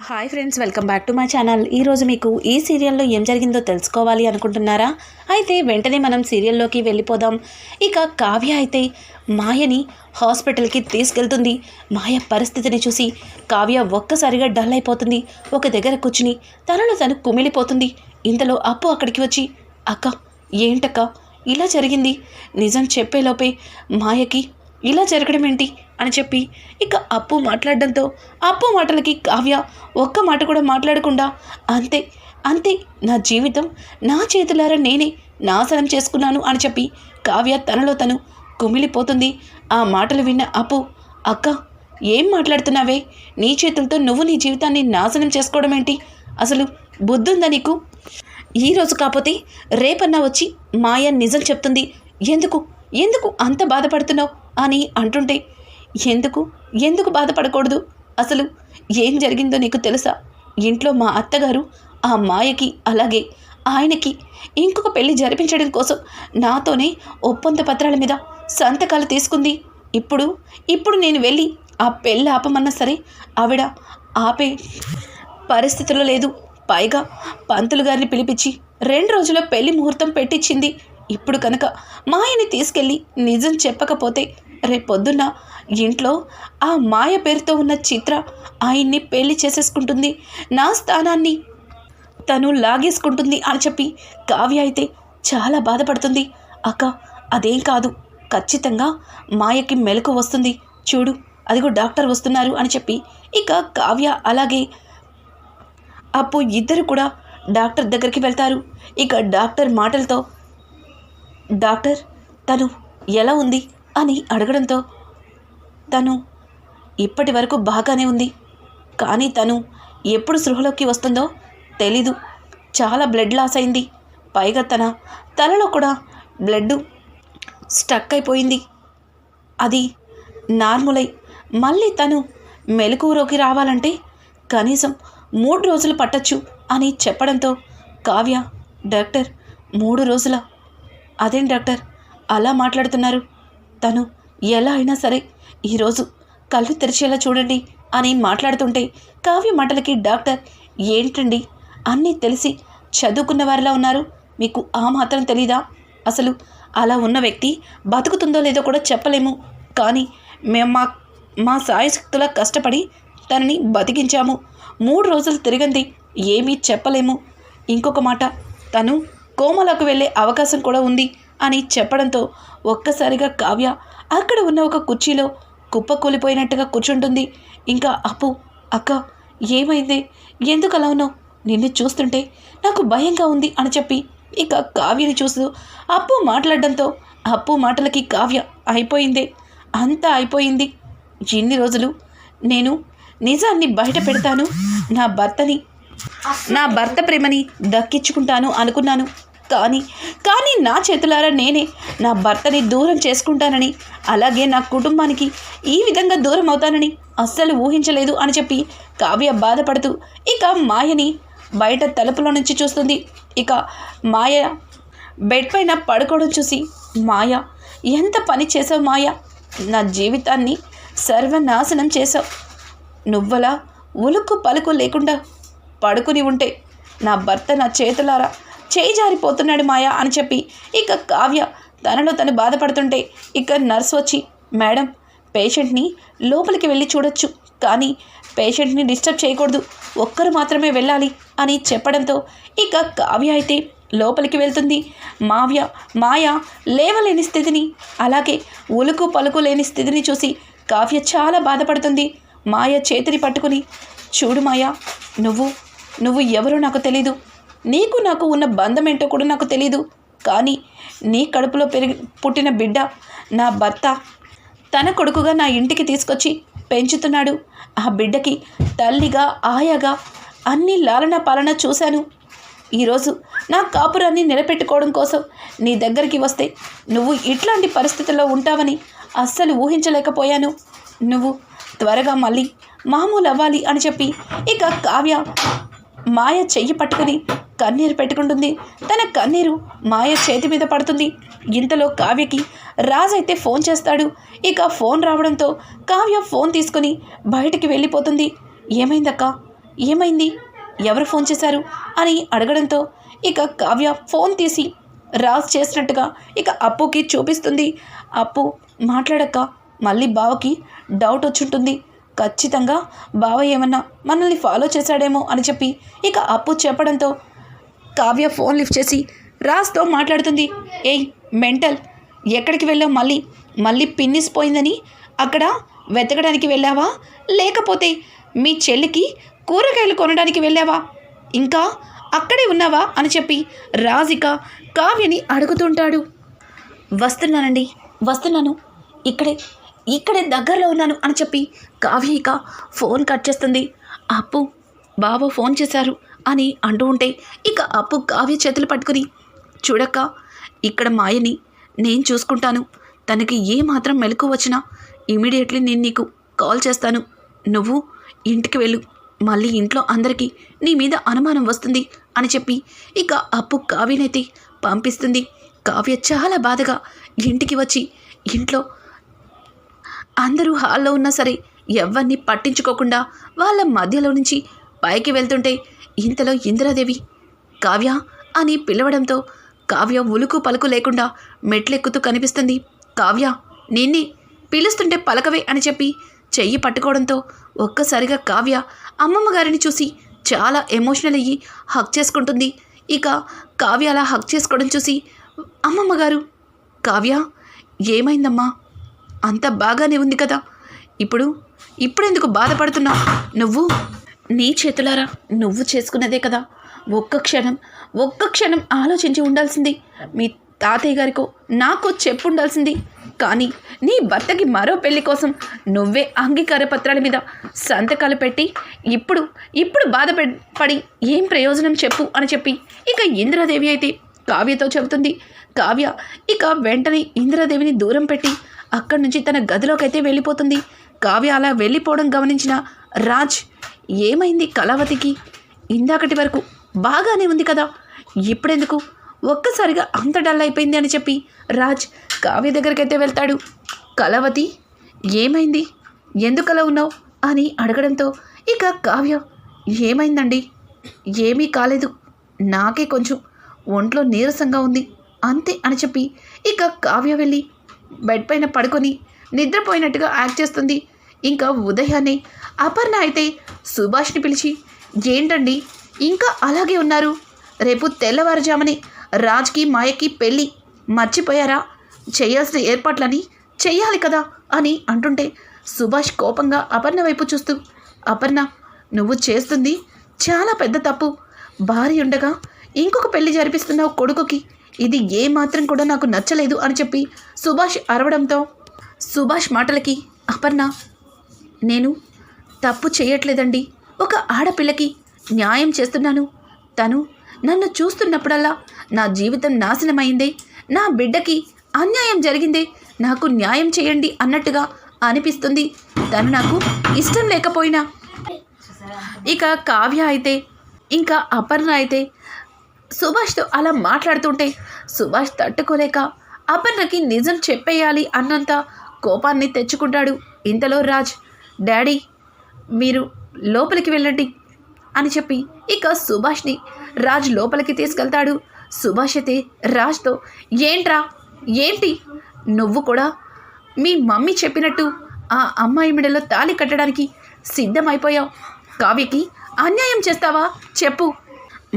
Hi friends, welcome back to my channel. ఈరోజు మీకు ఈ సీరియల్లో ఏం జరిగిందో తెలుసుకోవాలి అనుకుంటున్నారా? అయితే వెంటనే మనం సీరియల్లోకి వెళ్ళిపోదాం. ఇక కావ్య అయితే మాయని హాస్పిటల్కి తీసుకెళ్తుంది. మాయ పరిస్థితిని చూసి కావ్య ఒక్కసారిగా డల్ అయిపోతుంది. ఒక దగ్గర కూర్చుని తనలో తను కుమిలిపోతుంది. ఇంతలో అప్పు అక్కడికి వచ్చి, అక్క ఏంటక్క ఇలా జరిగింది? నిజం చెప్పేలోపే మాయకి ఇలా జరగడం ఏంటి అని చెప్పి ఇక అప్పు మాట్లాడడంతో అప్పు మాటలకి కావ్య ఒక్క మాట కూడా మాట్లాడకుండా అంతే అంతే నా జీవితం నా చేతులారా నేనే నాశనం చేసుకున్నాను అని చెప్పి కావ్య తనలో తను కుమిలిపోతుంది. ఆ మాటలు విన్న అప్పు, అక్క ఏం మాట్లాడుతున్నావే? నీ చేతులతో నువ్వు నీ జీవితాన్ని నాశనం చేసుకోవడం ఏంటి? అసలు బుద్ధుందా నీకు? ఈరోజు కాకపోతే రేపన్నా వచ్చి మాయ నిజం చెప్తుంది. ఎందుకు ఎందుకు అంత బాధపడుతున్నావు అని అంటుంటే, ఎందుకు ఎందుకు బాధపడకూడదు? అసలు ఏం జరిగిందో నీకు తెలుసా? ఇంట్లో మా అత్తగారు ఆ మాయకి అలాగే ఆయనకి ఇంకొక పెళ్లి జరిపించడం కోసం నాతోనే ఒప్పంద పత్రాల మీద సంతకాలు తీసుకుంది. ఇప్పుడు నేను వెళ్ళి ఆ పెళ్ళి ఆపమన్నా సరే ఆవిడ ఆపే పరిస్థితిలో లేదు. పైగా పంతులు గారిని పిలిపించి 2 రోజుల్లో పెళ్లి ముహూర్తం పెట్టించింది. ఇప్పుడు కనుక మాయని తీసుకెళ్ళి నిజం చెప్పకపోతే రేపొద్దున్న ఇంట్లో ఆ మాయ పేరుతో ఉన్న చిత్ర ఆయన్ని పెళ్లి చేసేసుకుంటుంది, నా స్థానాన్ని తను లాగేసుకుంటుంది అని చెప్పి కావ్య అయితే చాలా బాధపడుతుంది. అక్క అదేం కాదు, ఖచ్చితంగా మాయకి మెలకు వస్తుంది. చూడు అదిగో డాక్టర్ వస్తున్నారు అని చెప్పి ఇక కావ్య అలాగే అప్పు ఇద్దరు కూడా డాక్టర్ దగ్గరికి వెళ్తారు. ఇక డాక్టర్ మాటలతో, డాక్టర్ తను ఎలా ఉంది అని అడగడంతో, తను ఇప్పటి వరకు బాగానే ఉంది, కానీ తను ఎప్పుడు సృహలోకి వస్తుందో తెలీదు. చాలా బ్లడ్ లాస్ అయింది. పైగా తన తలలో కూడా బ్లడ్ స్టక్ అయిపోయింది. అది నార్మల్ అయి మళ్ళీ తను మెలకువలోకి రావాలంటే కనీసం 3 రోజులు పట్టచ్చు అని చెప్పడంతో కావ్య, డాక్టర్ 3 రోజుల? అదేం డాక్టర్ అలా మాట్లాడుతున్నారు? తను ఎలా అయినా సరే ఈరోజు కళ్ళు తెరిచేలా చూడండి అని మాట్లాడుతుంటే కావ్య మాటలకి డాక్టర్, ఏంటండి అన్నీ తెలిసి చదువుకున్న వారిలా ఉన్నారు, మీకు ఆ మాత్రం తెలీదా? అసలు అలా ఉన్న వ్యక్తి బతుకుతుందో లేదో కూడా చెప్పలేము, కానీ మేము మా సాయశక్తులా కష్టపడి తనని బతికించాము. 3 రోజులు తిరిగింది, ఏమీ చెప్పలేము. ఇంకొక మాట, తను కోమలకు వెళ్ళే అవకాశం కూడా ఉంది అని చెప్పడంతో ఒక్కసారిగా కావ్య అక్కడ ఉన్న ఒక కుర్చీలో కుప్పకూలిపోయినట్టుగా కూర్చుంటుంది. ఇంకా అప్పు, అక్క ఏమైంది? ఎందుకు అలా ఉన్నావు? నిన్ను చూస్తుంటే నాకు భయంగా ఉంది అని చెప్పి ఇక కావ్యని చూస్తూ అప్పు మాట్లాడడంతో అప్పు మాటలకి కావ్య, అయిపోయిందే, అంతా అయిపోయింది. ఇన్ని రోజులు నేను నిజాన్ని బయట పెడతాను, నా భర్త ప్రేమని దక్కించుకుంటాను అనుకున్నాను. కానీ నా చేతులారా నేనే నా భర్తని దూరం చేసుకుంటానని, అలాగే నా కుటుంబానికి ఈ విధంగా దూరం అవుతానని అస్సలు ఊహించలేదు అని చెప్పి కావ్య బాధపడుతూ ఇక మాయని బయట తలుపులో నుంచి చూస్తుంది. ఇక మాయ బెడ్ పైన పడుకోవడం చూసి, మాయ ఎంత పని చేసావు మాయ, నా జీవితాన్ని సర్వనాశనం చేసావు. నువ్వలా ఉలుక్కు పలుకు లేకుండా పడుకుని ఉంటే నా భర్త నా చేతులారా చేయి జారిపోతున్నాడు మాయా అని చెప్పి ఇక కావ్య తనలో తను బాధపడుతుంటే ఇక నర్స్ వచ్చి, మేడం పేషెంట్ని లోపలికి వెళ్ళి చూడొచ్చు, కానీ పేషెంట్ని డిస్టర్బ్ చేయకూడదు, ఒక్కరు మాత్రమే వెళ్ళాలి అని చెప్పడంతో ఇక కావ్య అయితే లోపలికి వెళ్తుంది. మాయ లేవలేని స్థితిని అలాగే ఉలుకు పలుకు లేని స్థితిని చూసి కావ్య చాలా బాధపడుతుంది. మాయ చేతిని పట్టుకుని, చూడు మాయా, నువ్వు ఎవరో నాకు తెలీదు, నీకు నాకు ఉన్న బంధం ఏంటో కూడా నాకు తెలీదు, కానీ నీ కడుపులో పుట్టిన బిడ్డ నా భర్త తన కొడుకుగా నా ఇంటికి తీసుకొచ్చి పెంచుతున్నాడు. ఆ బిడ్డకి తల్లిగా ఆయాగా అన్ని లాలన పాలన చూశాను. ఈరోజు నా కాపురాన్ని నిలబెట్టుకోవడం కోసం నీ దగ్గరికి వస్తే నువ్వు ఇట్లాంటి పరిస్థితుల్లో ఉంటావని అస్సలు ఊహించలేకపోయాను. నువ్వు త్వరగా మళ్ళీ మామూలు అవ్వాలి అని చెప్పి ఇక కావ్య మాయ చెయ్యి పట్టుకుని కన్నీరు పెట్టుకుంటుంది. తన కన్నీరు మాయ చేతి మీద పడుతుంది. ఇంతలో కావ్యకి రాజైతే ఫోన్ చేస్తాడు. ఇక ఫోన్ రావడంతో కావ్య ఫోన్ తీసుకుని బయటికి వెళ్ళిపోతుంది. ఏమైందక్క, ఏమైంది, ఎవరు ఫోన్ చేశారు అని అడగడంతో ఇక కావ్య ఫోన్ తీసి రాజ్ చేసినట్టుగా ఇక అప్పుకి చూపిస్తుంది. అప్పు మాట్లాడక మళ్ళీ బావకి డౌట్ వచ్చుంటుంది. ఖచ్చితంగా బావ ఏమన్నా మనల్ని ఫాలో చేశాడేమో అని చెప్పి ఇక అప్పు చెప్పడంతో కావ్య ఫోన్ లిఫ్ట్ చేసి రాజ్తో మాట్లాడుతుంది. ఏయ్ మెంటల్, ఎక్కడికి వెళ్ళావు? మళ్ళీ పిన్నిస్ పోయిందని అక్కడ వెతకడానికి వెళ్ళావా, లేకపోతే మీ చెల్లికి కూరగాయలు కొనడానికి వెళ్ళావా, ఇంకా అక్కడే ఉన్నావా అని చెప్పి రాజ్ ఇక కావ్యని అడుగుతుంటాడు. వస్తున్నాను, ఇక్కడే దగ్గరలో ఉన్నాను అని చెప్పి కావ్య ఇక ఫోన్ కట్ చేస్తుంది. అప్పు బాబు ఫోన్ చేశారు అని అంటూ ఉంటే ఇక అప్పు కావ్య చేతులు పట్టుకుని, చూడక్క, ఇక్కడ మాయని నేను చూసుకుంటాను, తనకి ఏ మాత్రం మెలకు వచ్చినా ఇమీడియట్లీ నేను నీకు కాల్ చేస్తాను, నువ్వు ఇంటికి వెళ్ళు, మళ్ళీ ఇంట్లో అందరికీ నీ మీద అనుమానం వస్తుంది అని చెప్పి ఇక అప్పు కావ్యనైతే పంపిస్తుంది. కావ్య చాలా బాధగా ఇంటికి వచ్చి ఇంట్లో అందరూ హాల్లో ఉన్నా సరే ఎవరిని పట్టించుకోకుండా వాళ్ళ మధ్యలో నుంచి పైకి వెళ్తుంటే ఇంతలో ఇందిరాదేవి కావ్య అని పిలవడంతో కావ్య ఉలుకు పలుకు లేకుండా మెట్లెక్కుతూ కనిపిస్తుంది. కావ్య, నిన్నే పిలుస్తుంటే పలకవే అని చెప్పి చెయ్యి పట్టుకోవడంతో ఒక్కసారిగా కావ్య అమ్మమ్మ గారిని చూసి చాలా ఎమోషనల్ అయ్యి హక్ చేసుకుంటుంది. ఇక కావ్య అలా హక్ చేసుకోవడం చూసి అమ్మమ్మ గారు, కావ్య ఏమైందమ్మా, అంత బాగానే ఉంది కదా, ఇప్పుడెందుకు బాధపడుతున్నావు? నువ్వు నీ చేతులారా నువ్వు చేసుకున్నదే కదా, ఒక్క క్షణం ఆలోచించి ఉండాల్సింది. మీ తాతయ్య గారికో నాకో చెప్పు ఉండాల్సింది. కానీ నీ భర్తకి మరో పెళ్లి కోసం నువ్వే అంగీకార పత్రాల మీద సంతకాలు పెట్టి ఇప్పుడు బాధపడి ఏం ప్రయోజనం చెప్పు అని చెప్పి ఇక ఇందిరాదేవి అయితే కావ్యతో చెబుతుంది. కావ్య ఇక వెంటనే ఇందిరాదేవిని దూరం పెట్టి అక్కడి నుంచి తన గదిలోకైతే వెళ్ళిపోతుంది. కావ్య అలా వెళ్ళిపోవడం గమనించిన రాజ్, ఏమైంది కళావతికి, ఇందాకటి వరకు బాగానే ఉంది కదా, ఇప్పుడెందుకు ఒక్కసారిగా అంత డల్ అయిపోయింది అని చెప్పి రాజ్ కావ్య దగ్గరికైతే వెళ్తాడు. కళావతి, ఏమైంది, ఎందుకు అలా ఉన్నావు అని అడగడంతో ఇక కావ్య, ఏమైందండి, ఏమీ కాలేదు, నాకే కొంచెం ఒంట్లో నీరసంగా ఉంది అంతే అని చెప్పి ఇక కావ్య వెళ్ళి బెడ్ పైన పడుకొని నిద్రపోయినట్టుగా యాక్ట్ చేస్తుంది. ఇంకా ఉదయాన్నే అపర్ణ అయితే సుభాష్ని పిలిచి, ఏంటండి ఇంకా అలాగే ఉన్నారు, రేపు తెల్లవారుజామని రాజ్కి మాయకి పెళ్ళి, మర్చిపోయారా, చేయాల్సిన ఏర్పాట్లని చెయ్యాలి కదా అని అంటుంటే సుభాష్ కోపంగా అపర్ణ వైపు చూస్తూ, అపర్ణ, నువ్వు చేస్తుంది చాలా పెద్ద తప్పు, భార్య ఉండగా ఇంకొక పెళ్లి జరిపిస్తున్నావు కొడుకుకి, ఇది ఏమాత్రం కూడా నాకు నచ్చలేదు అని చెప్పి సుభాష్ అరవడంతో సుభాష్ మాటలకి అపర్ణ, నేను తప్పు చేయట్లేదండి, ఒక ఆడపిల్లకి న్యాయం చేస్తున్నాను, తను నన్ను చూస్తున్నప్పుడల్లా నా జీవితం నాశనమైందే, నా బిడ్డకి అన్యాయం జరిగిందే, నాకు న్యాయం చేయండి అన్నట్టుగా అనిపిస్తుంది, తను నాకు ఇష్టం లేకపోయినా. ఇక కావ్య అయితే ఇంకా అపర్ణ అయితే సుభాష్తో అలా మాట్లాడుతుంటే సుభాష్ తట్టుకోలేక అపర్ణకి నిజం చెప్పేయాలి అన్నంత కోపాన్ని తెచ్చుకుంటాడు. ఇంతలో రాజ్, డాడీ మీరు లోపలికి వెళ్ళండి అని చెప్పి ఇక సుభాష్ని రాజ్ లోపలికి తీసుకెళ్తాడు. సుభాష్ అయితే రాజ్తో, ఏంటి నువ్వు కూడా మీ మమ్మీ చెప్పినట్టు ఆ అమ్మాయి మెడలో తాళి కట్టడానికి సిద్ధమైపోయావు, కావ్యకి అన్యాయం చేస్తావా చెప్పు,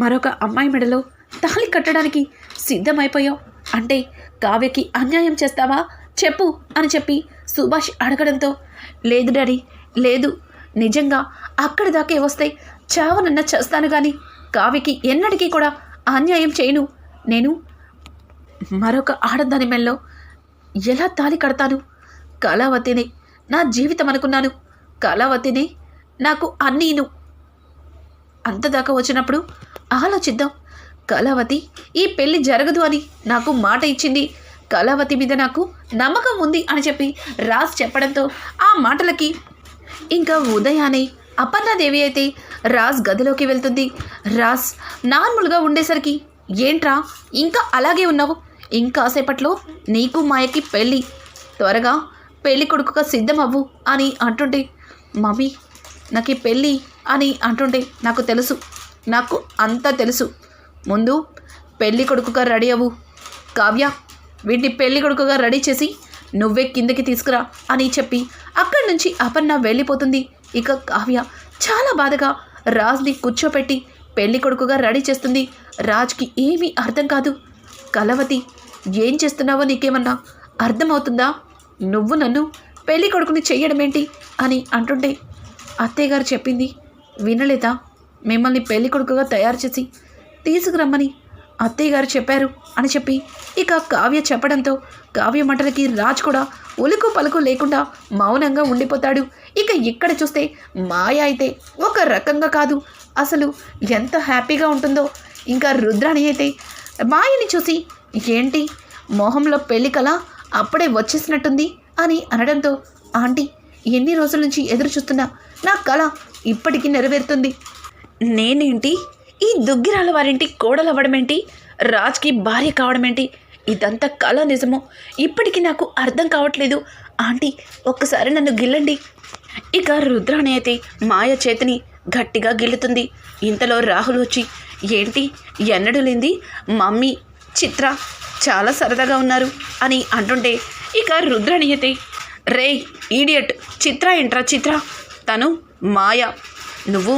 మరొక అమ్మాయి మెడలో తాళి కట్టడానికి సిద్ధమైపోయావు అంటే కావ్యకి అన్యాయం చేస్తావా చెప్పు అని చెప్పి సుభాష్ అడగడంతో, లేదు డాడీ, లేదు, నిజంగా అక్కడి దాకే వస్తే చావనన్నా చేస్తాను కానీ కావ్యకి ఎన్నటికీ కూడా అన్యాయం చేయను, నేను మరొక ఆడదాని మెల్లో ఎలా తాళి కడతాను, కళావతినే నా జీవితం అనుకున్నాను, కళావతినే నాకు అన్నీను, అంతదాకా వచ్చినప్పుడు ఆలోచిద్దాం, కళావతి ఈ పెళ్ళి జరగదు అని నాకు మాట ఇచ్చింది, కళావతి మీద నాకు నమ్మకం ఉంది అని చెప్పి రాజ్ చెప్పడంతో ఆ మాటలకి ఇంకా ఉదయాన్నే అపర్ణాదేవి అయితే రాజ్ గదిలోకి వెళ్తుంది. రాజ్ నార్మల్గా ఉండేసరికి, ఏంట్రా ఇంకా అలాగే ఉన్నావు, ఇంకాసేపట్లో నీకు మాయకి పెళ్ళి, త్వరగా పెళ్ళి కొడుకుగా సిద్ధం అవ్వు అని అంటుంటే, మమ్మీ నాకు ఈ పెళ్ళి అని అంటుంటే, నాకు అంతా తెలుసు. ముందు పెళ్లి కొడుకుగా రెడీ అవ్వు. కావ్య, వీటిని పెళ్లి కొడుకుగా రెడీ చేసి నువ్వే కిందకి తీసుకురా అని చెప్పి అక్కడి నుంచి అపర్ణ వెళ్ళిపోతుంది. ఇక కావ్య చాలా బాధగా రాజ్ని కూర్చోపెట్టి పెళ్లి కొడుకుగా రెడీ చేస్తుంది. రాజ్కి ఏమీ అర్థం కాదు. కలవతి, ఏం చేస్తున్నావో నీకేమన్నా అర్థమవుతుందా? నువ్వు నన్ను పెళ్లి కొడుకుని చెయ్యడమేంటి అని అంటుంటే, అత్తయ్యగారు చెప్పింది వినలేదా? మిమ్మల్ని పెళ్లి కొడుకుగా తయారు చేసి తీసుకురమ్మని అత్తయ్యగారు చెప్పారు అని చెప్పి ఇక కావ్య చెప్పడంతో కావ్య మాటలకి రాజ్ కూడా ఉలుకు పలుకు లేకుండా మౌనంగా ఉండిపోతాడు. ఇక ఇక్కడ చూస్తే మాయ అయితే ఒక రకంగా కాదు, అసలు ఎంత హ్యాపీగా ఉంటుందో. ఇంకా రుద్రాణి అయితే మాయని చూసి, ఏంటి మొహంలో పెళ్లి కళ అప్పుడే వచ్చేసినట్టుంది అని అనడంతో, ఆంటీ, ఎన్ని రోజుల నుంచి ఎదురు చూస్తున్నా నా కళ ఇప్పటికీ నెరవేరుతుంది. నేనేంటి ఈ దుగ్గిరాల వారింటి కోడలవ్వడమేంటి, రాజ్కి భార్య కావడమేంటి, ఇదంతా కళ నిజమో ఇప్పటికీ నాకు అర్థం కావట్లేదు. ఆంటీ, ఒక్కసారి నన్ను గిల్లండి. ఇక రుద్రాణి అయితే మాయ చేతిని గట్టిగా గిల్లుతుంది. ఇంతలో రాహుల్ వచ్చి, ఏంటి ఎన్నడూ లేంది మమ్మీ చిత్ర చాలా సరదాగా ఉన్నారు అని అంటుంటే, ఇక రుద్రాణి అయితే, రే ఈడియట్, చిత్ర ఏంట్రా చిత్ర, తను మాయ. నువ్వు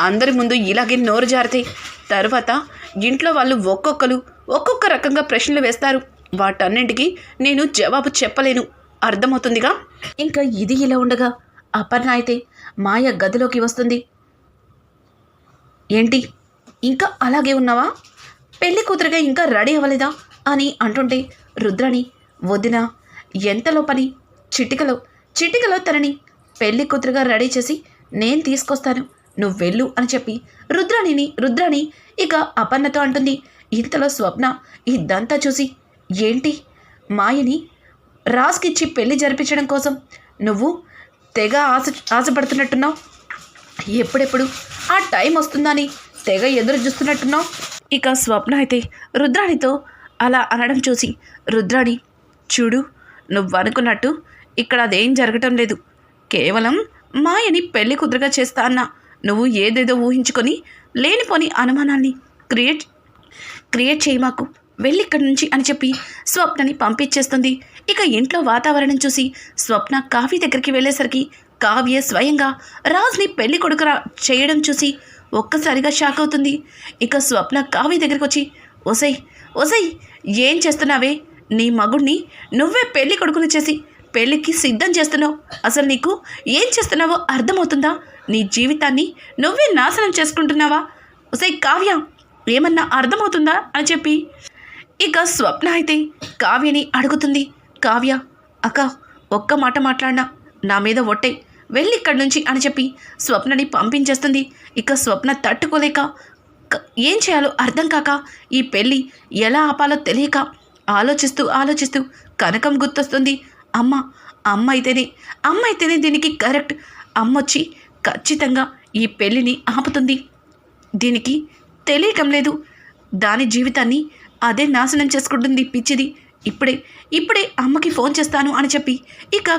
అందరి ముందు ఇలాగే నోరు జారితే తర్వాత ఇంట్లో వాళ్ళు ఒక్కొక్క రకంగా ప్రశ్నలు వేస్తారు. వాటన్నింటికి నేను జవాబు చెప్పలేను, అర్థమవుతుందిగా. ఇంకా ఇది ఇలా ఉండగా అపర్ణ అయితే మాయ గదిలోకి వస్తుంది. ఏంటి ఇంకా అలాగే ఉన్నావా? పెళ్లి కూతురుగా ఇంకా రెడీ అవ్వలేదా అని అంటుంటే, రుద్రాణి, వదిన ఎంతలో పని, చిటికలో తనని పెళ్లి కూతురుగా రెడీ చేసి నేను తీసుకొస్తాను, నువ్వు వెళ్ళు అని చెప్పి రుద్రాణి ఇక అపర్ణతో అంటుంది. ఇంతలో స్వప్న ఇదంతా చూసి, ఏంటి మాయని రాజ్కిచ్చి పెళ్లి జరిపించడం కోసం నువ్వు తెగ ఆశపడుతున్నట్టున్నావు, ఎప్పుడెప్పుడు ఆ టైం వస్తుందని తెగ ఎదురు చూస్తున్నట్టున్నావు. ఇక స్వప్న అయితే రుద్రాణితో అలా అనడం చూసి, రుద్రాణి, చూడు, నువ్వు అనుకున్నట్టు ఇక్కడ అదేం జరగటం లేదు. కేవలం మాయని పెళ్లి కుదురుగా చేస్తా అన్నా నువ్వు ఏదేదో ఊహించుకొని లేనిపోని అనుమానాన్ని క్రియేట్ చేయి, మాకు వెళ్ళిక్కడి నుంచి అని చెప్పి స్వప్నని పంపించేస్తుంది. ఇక ఇంట్లో వాతావరణం చూసి స్వప్న కావ్య దగ్గరికి వెళ్ళేసరికి కావ్య స్వయంగా రాజ్ని పెళ్లి కొడుకు చేయడం చూసి ఒక్కసారిగా షాక్ అవుతుంది. ఇక స్వప్న కావ్య దగ్గరికి వచ్చి, ఒసై ఏం చేస్తున్నావే? నీ మగుడిని నువ్వే పెళ్లి కొడుకుని చేసి పెళ్ళికి సిద్ధం చేస్తున్నావు. అసలు నీకు ఏం చేస్తున్నావో అర్థమవుతుందా? నీ జీవితాన్ని నువ్వే నాశనం చేసుకుంటున్నావా? ఒసై కావ్య, ఏమన్నా అర్థమవుతుందా అని చెప్పి ఇక స్వప్న అయితే కావ్యని అడుగుతుంది. కావ్య, అక్క, ఒక్క మాట మాట్లాడినా నా మీద ఒట్టే, వెళ్ళి ఇక్కడి నుంచి అని చెప్పి స్వప్నని పంపించేస్తుంది. ఇక స్వప్న తట్టుకోలేక ఏం చేయాలో అర్థం కాక ఈ పెళ్ళి ఎలా ఆపాలో తెలియక ఆలోచిస్తూ కనకం గుర్తొస్తుంది. అమ్మ అయితేనే దీనికి కరెక్ట్. అమ్మొచ్చి ఖచ్చితంగా ఈ పెళ్ళిని ఆపుతుంది. దీనికి తెలియటం లేదు, దాని జీవితాన్ని అదే నాశనం చేసుకుంటుంది పిచ్చిది. ఇప్పుడే అమ్మకి ఫోన్ చేస్తాను అని చెప్పి ఇక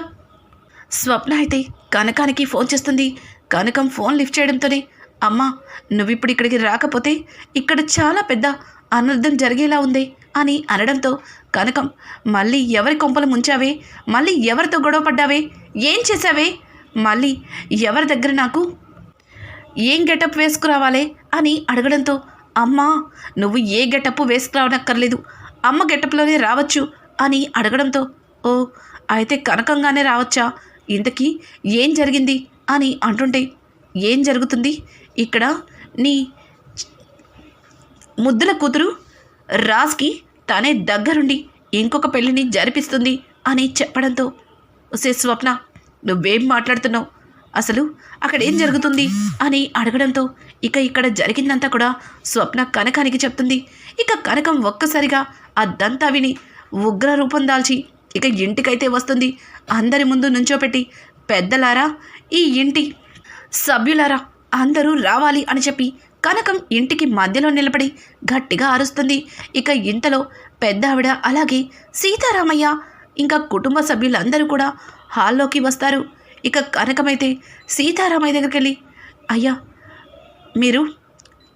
స్వప్న అయితే కనకానికి ఫోన్ చేస్తుంది. కనకం ఫోన్ లిఫ్ట్ చేయడంతోనే, అమ్మ, నువ్విప్పుడు ఇక్కడికి రాకపోతే ఇక్కడ చాలా పెద్ద అనర్థం జరిగేలా ఉంది అని అనడంతో, కనకం, మళ్ళీ ఎవరి కొంపలు ముంచావే? మళ్ళీ ఎవరితో గొడవ పడ్డావే? ఏం చేశావే? మళ్ళీ ఎవరి దగ్గర నాకు ఏం గెటప్ వేసుకురావాలే అని అడగడంతో, అమ్మా, నువ్వు ఏ గెటప్ వేసుకురావనక్కర్లేదు, అమ్మ గెటప్లోనే రావచ్చు అని అడగడంతో, ఓ, అయితే కనకంగానే రావచ్చా? ఇంతకీ ఏం జరిగింది అని అంటుంటే, ఏం జరుగుతుంది, ఇక్కడ నీ ముద్దుల కూతురు రాజ్కి తనే దగ్గరుండి ఇంకొక పెళ్ళిని జరిపిస్తుంది అని చెప్పడంతో, ఒసే స్వప్న, నువ్వేం మాట్లాడుతున్నావు? అసలు అక్కడ ఏం జరుగుతుంది అని అడగడంతో ఇక్కడ జరిగిందంతా కూడా స్వప్న కనకానికి చెప్తుంది. ఇక కనకం ఒక్కసారిగా అదంతా విని ఉగ్ర రూపం దాల్చి ఇక ఇంటికైతే వస్తుంది. అందరి ముందు నుంచోపెట్టి, పెద్దలారా, ఈ ఇంటి సభ్యులారా, అందరూ రావాలి అని చెప్పి కనకం ఇంటికి మధ్యలో నిలబడి గట్టిగా అరుస్తుంది. ఇక ఇంతలో పెద్ద ఆవిడ అలాగే సీతారామయ్య ఇంకా కుటుంబ సభ్యులందరూ కూడా హాల్లోకి వస్తారు. ఇక కనకమైతే సీతారామయ్య దగ్గరికి వెళ్ళి, అయ్యా, మీరు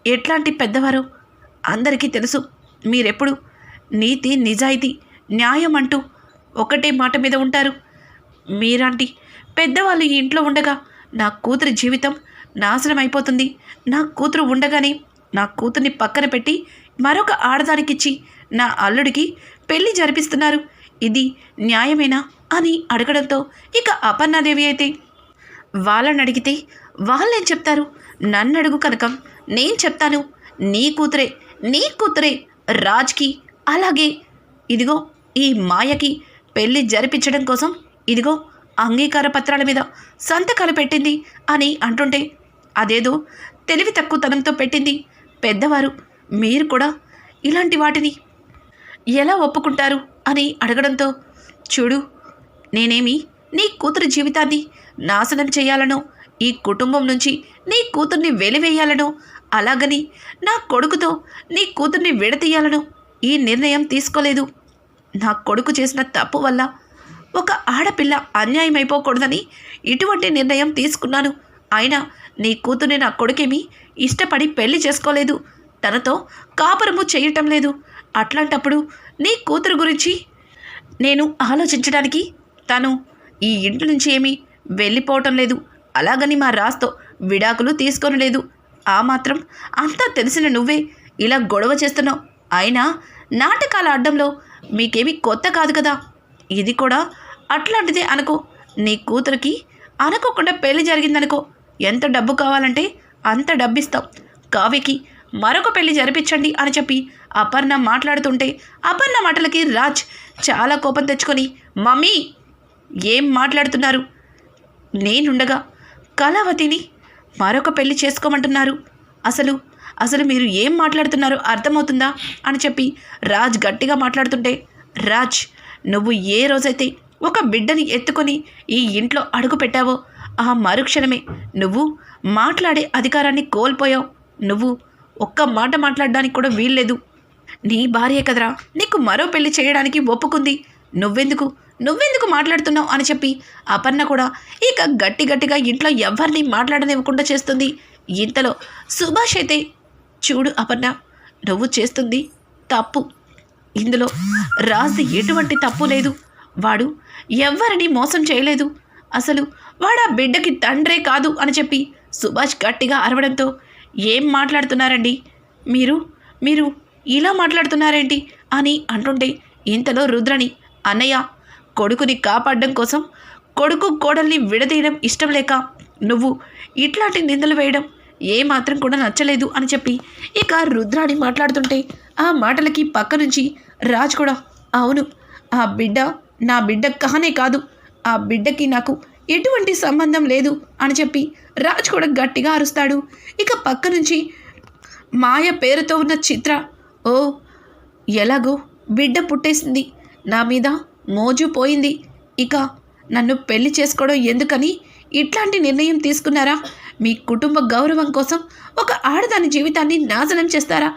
ఎట్లాంటి పెద్దవారో అందరికీ తెలుసు. మీరెప్పుడు నీతి, నిజాయితీ, న్యాయం అంటూ ఒకటే మాట మీద ఉంటారు. మీలాంటి పెద్దవాళ్ళు ఈ ఇంట్లో ఉండగా నా కూతురి జీవితం నాశనం అయిపోతుంది. నా కూతురు ఉండగానే నా కూతుర్ని పక్కన పెట్టి మరొక ఆడదానికిచ్చి నా అల్లుడికి పెళ్లి జరిపిస్తున్నారు. ఇది న్యాయమేనా అని అడగడంతో ఇక అపర్ణాదేవి అయితే, వాళ్ళని అడిగితే వాళ్ళేం చెప్తారు, నన్ను అడుగు కనకం, నేను చెప్తాను. నీ కూతురే రాజ్కి, అలాగే ఇదిగో ఈ మాయకి పెళ్లి జరిపించడం కోసం ఇదిగో అంగీకార పత్రాల మీద సంతకాలు పెట్టింది అని అంటుంటే, అదేదో తెలివి తక్కువతనంతో పెట్టింది. పెద్దవారు మీరు కూడా ఇలాంటి వాటిని ఎలా ఒప్పుకుంటారు అని అడగడంతో, చూడు, నేనేమి నీ కూతురు జీవితాన్ని నాశనం చేయాలనో, ఈ కుటుంబం నుంచి నీ కూతుర్ని వెలివేయాలనో, అలాగని నా కొడుకుతో నీ కూతుర్ని విడతీయాలనో ఈ నిర్ణయం తీసుకోలేదు. నా కొడుకు చేసిన తప్పు వల్ల ఒక ఆడపిల్ల అన్యాయం అయిపోకూడదని ఇటువంటి నిర్ణయం తీసుకున్నాను. అయినా నీ కూతుర్ని నా కొడుకేమీ ఇష్టపడి పెళ్లి చేసుకోలేదు, తనతో కాపురము చేయటం లేదు. అట్లాంటప్పుడు నీ కూతురు గురించి నేను ఆలోచించడానికి తను ఈ ఇంటి నుంచి ఏమీ వెళ్ళిపోవటం లేదు, అలాగని మా రాజ్తో విడాకులు తీసుకొని లేదు. ఆ మాత్రం అంతా తెలిసిన నువ్వే ఇలా గొడవ చేస్తున్నావు. అయినా నాటకాల అడ్డంలో మీకేమీ కొత్త కాదు కదా. ఇది కూడా అట్లాంటిదే అనుకో. నీ కూతురికి అనుకోకుండా పెళ్లి జరిగిందనుకో, ఎంత డబ్బు కావాలంటే అంత డబ్బిస్తాం. కావ్యకి మరొక పెళ్లి జరిపించండి అని చెప్పి అపర్ణ మాట్లాడుతుంటే, అపర్ణ మాటలకి రాజ్ చాలా కోపం తెచ్చుకొని, మమ్మీ ఏం మాట్లాడుతున్నారు? నేనుండగా కళావతిని మరొక పెళ్లి చేసుకోమంటున్నారు. అసలు మీరు ఏం మాట్లాడుతున్నారో అర్థమవుతుందా అని చెప్పి రాజ్ గట్టిగా మాట్లాడుతుంటే, రాజ్, నువ్వు ఏ రోజైతే ఒక బిడ్డని ఎత్తుకొని ఈ ఇంట్లో అడుగు పెట్టావో ఆ మరుక్షణమే నువ్వు మాట్లాడే అధికారాన్ని కోల్పోయావు. నువ్వు ఒక్క మాట మాట్లాడడానికి కూడా వీల్లేదు. నీ భార్యే కదరా నీకు మరో పెళ్లి చేయడానికి ఒప్పుకుంది. నువ్వెందుకు మాట్లాడుతున్నావు అని చెప్పి అపర్ణ కూడా ఇక గట్టిగా ఇంట్లో ఎవరిని మాట్లాడనివ్వకుండా చేస్తుంది. ఇంతలో సుభాష్ అయితే, చూడు అపర్ణ, నువ్వు చేస్తుంది తప్పు. ఇందులో రాజు ఎటువంటి తప్పు లేదు. వాడు ఎవ్వరిని మోసం చేయలేదు. అసలు వాడు ఆ బిడ్డకి తండ్రే కాదు అని చెప్పి సుభాష్ గట్టిగా అరవడంతో, ఏం మాట్లాడుతున్నారండి మీరు ఇలా మాట్లాడుతున్నారేంటి అని అంటుంటే, ఇంతలో రుద్రని, అన్నయ్య, కొడుకుని కాపాడడం కోసం కొడుకు కోడల్ని విడదీయడం ఇష్టం లేక నువ్వు ఇట్లాంటి నిందలు వేయడం ఏమాత్రం కూడా నచ్చలేదు అని చెప్పి ఇక రుద్రాణి మాట్లాడుతుంటే, ఆ మాటలకి పక్క నుంచి రాజ్ కూడా, అవును, ఆ బిడ్డ నా బిడ్డ కానే కాదు, ఆ బిడ్డకి నాకు ఎటువంటి సంబంధం లేదు అని చెప్పి రాజ్ కూడా గట్టిగా అరుస్తాడు. ఇక పక్క నుంచి మాయ పేరుతో ఉన్న చిత్ర, ఓ ఎలాగో బిడ్డ పుట్టేసింది, నా మీద మోజు పోయింది, ఇక నన్ను పెళ్లి చేసుకోవడం ఎందుకని ఇట్లాంటి నిర్ణయం తీసుకున్నారా? మీ కుటుంబ గౌరవం కోసం ఒక ఆడదాని జీవితాన్ని నాశనం చేస్తారా?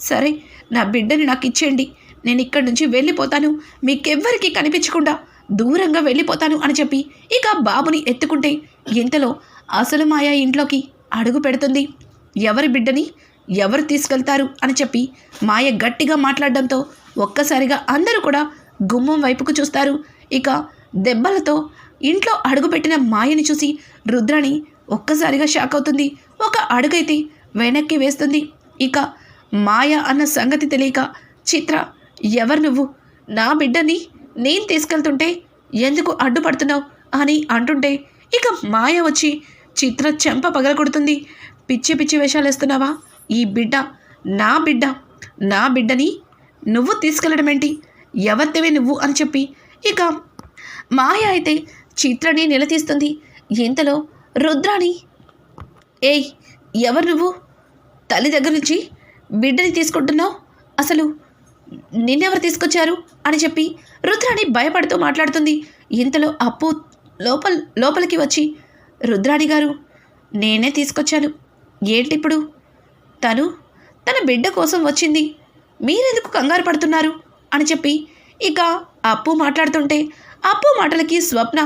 సరే, నా బిడ్డని నాకు ఇచ్చేయండి, నేను ఇక్కడి నుంచి వెళ్ళిపోతాను, మీకెవ్వరికీ కనిపించకుండా దూరంగా వెళ్ళిపోతాను అని చెప్పి ఇక బాబుని ఎత్తుకుంటే, ఇంతలో అసలు మాయ ఇంట్లోకి అడుగు పెడుతుంది. ఎవరి బిడ్డని ఎవరు తీసుకెళ్తారు అని చెప్పి మాయ గట్టిగా మాట్లాడడంతో ఒక్కసారిగా అందరూ కూడా గుమ్మం వైపుకు చూస్తారు. ఇక దెబ్బలతో ఇంట్లో అడుగుపెట్టిన మాయని చూసి రుద్రాణి ఒక్కసారిగా షాక్ అవుతుంది. ఒక అడుగైతే వెనక్కి వేస్తుంది. ఇక మాయ అన్న సంగతి తెలియక, చిత్ర, ఎవరు నువ్వు? నా బిడ్డని నేను తీసుకెళ్తుంటే ఎందుకు అడ్డుపడుతున్నావు అని అంటుంటే, ఇక మాయ వచ్చి చిత్ర చెంప పగలగొడుతుంది. పిచ్చి వేషాలు వేస్తున్నావా? ఈ బిడ్డ నా బిడ్డని నువ్వు తీసుకెళ్ళడం ఏంటి? ఎవరితేవే నువ్వు అని చెప్పి ఇక మాయ అయితే చిత్రని నిలదీస్తుంది. ఇంతలో రుద్రాణి, ఏయ్, ఎవరు నువ్వు? తల్లి దగ్గర నుంచి బిడ్డని తీసుకుంటున్నావు, అసలు నిన్నెవరు తీసుకొచ్చారు అని చెప్పి రుద్రాణి భయపడుతూ మాట్లాడుతుంది. ఇంతలో అప్పు లోపలికి వచ్చి, రుద్రాణి గారు, నేనే తీసుకొచ్చాను, ఏంటిప్పుడు? తన బిడ్డ కోసం వచ్చింది, మీరెందుకు కంగారు పడుతున్నారు అని చెప్పి ఇక అప్పు మాట్లాడుతుంటే, అప్పు మాటలకి స్వప్న,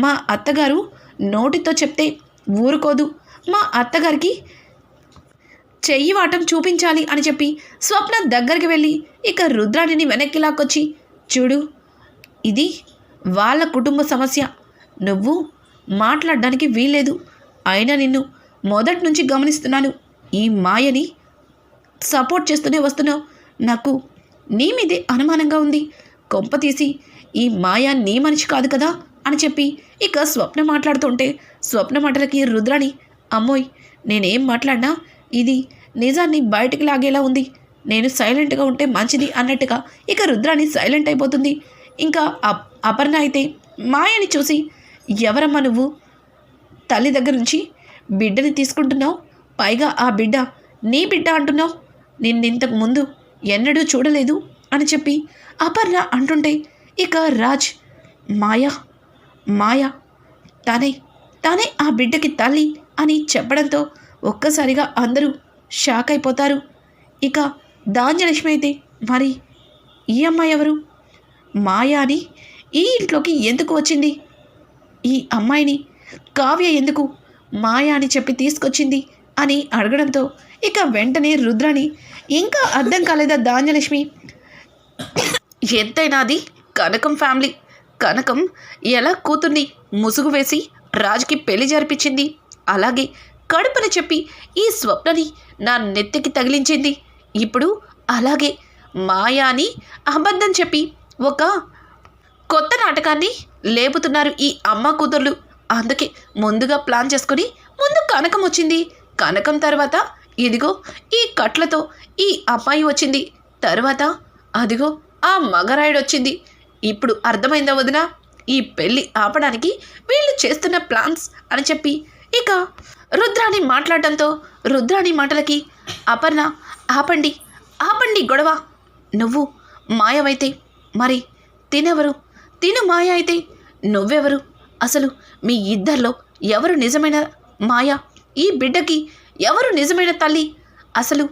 మా అత్తగారు నోటితో చెప్తే ఊరుకోదు, మా అత్తగారికి చెయ్యి వాటం చూపించాలి అని చెప్పి స్వప్న దగ్గరికి వెళ్ళి ఇక రుద్రాణిని వెనక్కి లాక్కొచ్చి, చూడు ఇది వాళ్ళ కుటుంబ సమస్య, నువ్వు మాట్లాడడానికి వీల్లేదు. అయినా నిన్ను మొదటి నుంచి గమనిస్తున్నాను, ఈ మాయని సపోర్ట్ చేస్తూనే వస్తున్నావు. నాకు నీ మీదే అనుమానంగా ఉంది. కొంప తీసి ఈ మాయ నీ మనిషి కాదు కదా అని చెప్పి ఇక స్వప్న మాట్లాడుతుంటే స్వప్న మాటలకి రుద్రాణి, అమ్మోయ్ నేనేం మాట్లాడినా ఇది నిజాన్ని బయటికి లాగేలా ఉంది, నేను సైలెంట్గా ఉంటే మంచిది అన్నట్టుగా ఇక రుద్రాణి సైలెంట్ అయిపోతుంది. ఇంకా అపర్ణ అయితే మాయని చూసి, ఎవరమ్మా నువ్వు? తల్లి దగ్గర నుంచి బిడ్డని తీసుకుంటున్నావు, పైగా ఆ బిడ్డ నీ బిడ్డ అంటున్నావు, నిన్నింతకు ముందు ఎన్నడూ చూడలేదు అని చెప్పి అపర్ణ అంటుంటే ఇక రాజ్, మాయ తానే ఆ బిడ్డకి తల్లి అని చెప్పడంతో ఒక్కసారిగా అందరూ షాక్ అయిపోతారు. ఇక ధాన్యలక్ష్మి అయితే, మరి ఈ అమ్మాయి ఎవరు? మాయ అని ఈ ఇంట్లోకి ఎందుకు వచ్చింది? ఈ అమ్మాయిని కావ్య ఎందుకు మాయ అని చెప్పి తీసుకొచ్చింది అని అడగడంతో ఇక వెంటనే రుద్రాణి, ఇంకా అర్థం కాలేదా ధాన్యలక్ష్మి? ఎంతైనా అది కనకం ఫ్యామిలీ. కనకం ఎలా కూతుర్ని ముసుగు వేసి రాజుకి పెళ్లి జరిపించింది, అలాగే కడుపుని చెప్పి ఈ స్వప్నని నా నెత్తికి తగిలించింది. ఇప్పుడు అలాగే మాయా అని అబద్ధం చెప్పి ఒక కొత్త నాటకాన్ని లేపుతున్నారు ఈ అమ్మ కూతుర్లు. అందుకే ముందుగా ప్లాన్ చేసుకుని ముందు కనకం వచ్చింది, కనకం తర్వాత ఇదిగో ఈ కట్లతో ఈ అమ్మాయి వచ్చింది, తర్వాత అదిగో ఆ మగరాయుడు వచ్చింది. ఇప్పుడు అర్థమైందా వదినా ఈ పెళ్ళి ఆపడానికి వీళ్ళు చేస్తున్న ప్లాన్స్ అని చెప్పి ఇక రుద్రాణి మాట్లాడటంతో రుద్రాణి మాటలకి అపర్ణ, ఆపండి గొడవ. నువ్వు మాయవైతే మరి తినెవరు? తిను మాయ అయితే నువ్వెవరు? అసలు మీ ఇద్దరిలో ఎవరు నిజమైన మాయ? ఈ బిడ్డకి ఎవరు నిజమైన తల్లి? అసలు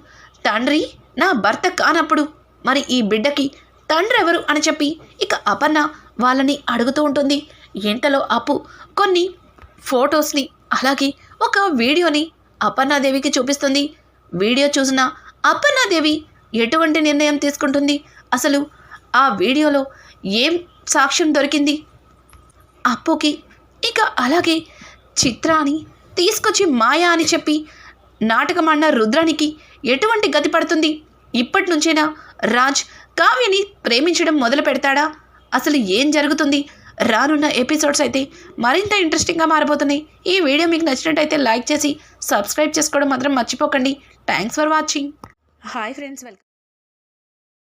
తండ్రి నా భర్త కానప్పుడు మరి ఈ బిడ్డకి తండ్రి ఎవరు అని చెప్పి ఇక అపర్ణ వాళ్ళని అడుగుతూ ఉంటుంది. ఇంతలో అప్పు కొన్ని ఫొటోస్ని అలాగే ఒక వీడియోని అపర్ణాదేవికి చూపిస్తుంది. వీడియో చూసిన అపర్ణాదేవి ఎటువంటి నిర్ణయం తీసుకుంటుంది? అసలు ఆ వీడియోలో ఏం సాక్ష్యం దొరికింది అప్పుకి? ఇక అలాగే చిత్రాని తీసుకొచ్చి మాయా అని చెప్పి నాటకమాడిన రుద్రానికి ఎటువంటి గతి పడుతుంది? ఇప్పటి నుంచైనా రాజ్ కావ్యని ప్రేమించడం మొదలు పెడతాడా? అసలు ఏం జరుగుతుంది? రానున్న ఎపిసోడ్స్ అయితే మరింత ఇంట్రెస్టింగ్గా మారిపోతున్నాయి. ఈ వీడియో మీకు నచ్చినట్టయితే లైక్ చేసి సబ్స్క్రైబ్ చేసుకోవడం మాత్రం మర్చిపోకండి. Thanks for watching. Hi friends, welcome.